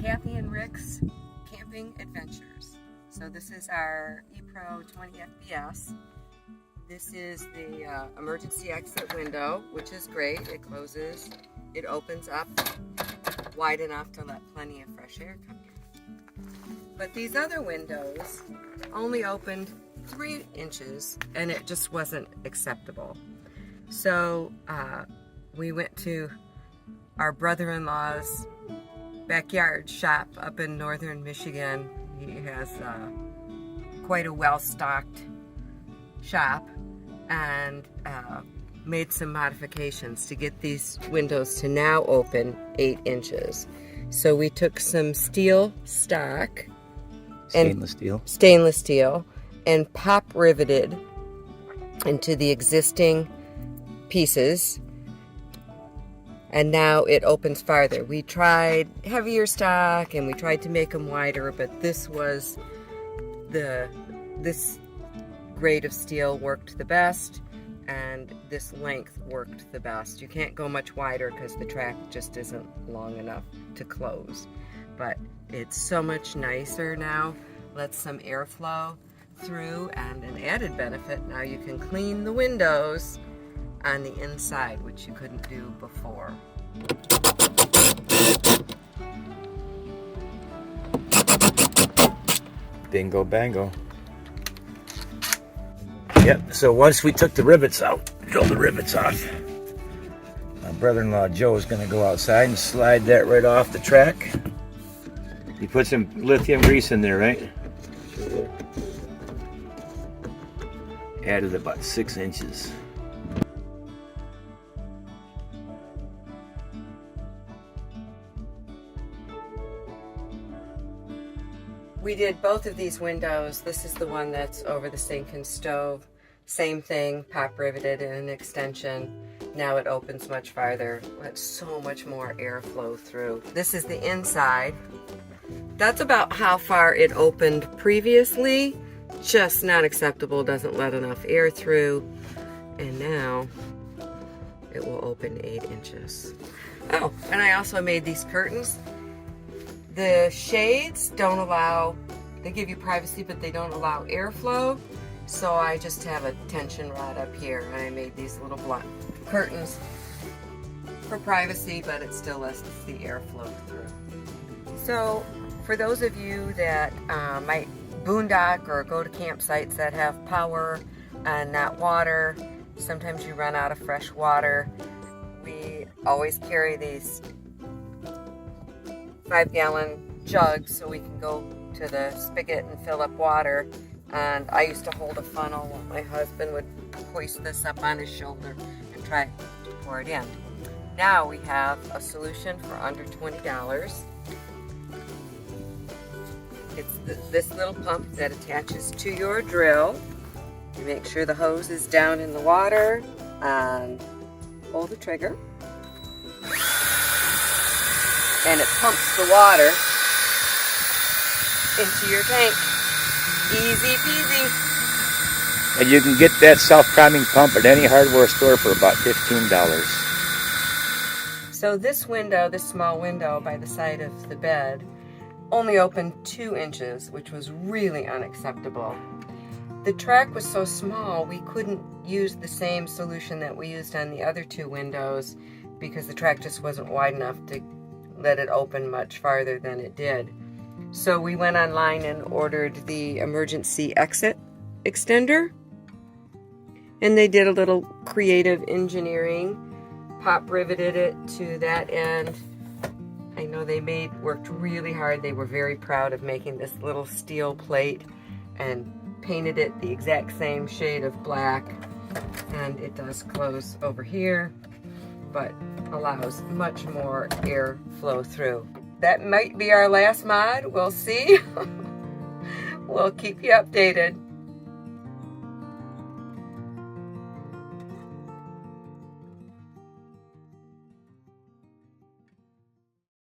Kathy and Rick's Camping Adventures. So this is our ePro 20 FBS. This is the emergency exit window, which is great. It closes, it opens up wide enough to let plenty of fresh air come in. But these other windows only opened 3 inches and it just wasn't acceptable. So we went to our brother-in-law's backyard shop up in northern Michigan. He has quite a well-stocked shop, and made some modifications to get these windows to now open 8 inches. So we took some steel stock, stainless steel, and pop riveted into the existing pieces, and now it opens farther. We tried heavier stock and we tried to make them wider, but this grade of steel worked the best, and this length worked the best. You can't go much wider because the track just isn't long enough to close, but it's so much nicer now. Lets some airflow through, and an added benefit, now you can clean the windows on the inside, which you couldn't do before. Bingo bango. Yep, so once we took the rivets out, drilled the rivets off, my brother-in-law Joe is going to go outside and slide that right off the track. You put some lithium grease in there, right? Sure. Added about 6 inches. We did both of these windows. This is the one that's over the sink and stove. Same thing, pop riveted in an extension. Now it opens much farther. Lets so much more airflow through. This is the inside. That's about how far it opened previously. Just not acceptable, doesn't let enough air through. And now it will open 8 inches. Oh, and I also made these curtains. The shades don't allow, they give you privacy, but they don't allow airflow. So I just have a tension rod up here, and I made these little black curtains for privacy, but it still lets the airflow through. So for those of you that might boondock or go to campsites that have power and not water, sometimes you run out of fresh water. We always carry these 5-gallon jugs so we can go to the spigot and fill up water. And I used to hold a funnel while my husband would hoist this up on his shoulder and try to pour it in. Now we have a solution for under $20. It's this little pump that attaches to your drill. You make sure the hose is down in the water and pull the trigger. And it pumps the water into your tank. Easy peasy. And you can get that self-priming pump at any hardware store for about $15. So this window, this small window by the side of the bed, only opened 2 inches, which was really unacceptable. The track was so small we couldn't use the same solution that we used on the other 2 windows because the track just wasn't wide enough to let it open much farther than it did. So we went online and ordered the emergency exit extender, and they did a little creative engineering, pop riveted it to that end. I know they worked really hard. They were very proud of making this little steel plate and painted it the exact same shade of black, and it does close over here, but allows much more air flow through. That might be our last mod. We'll see. We'll keep you updated.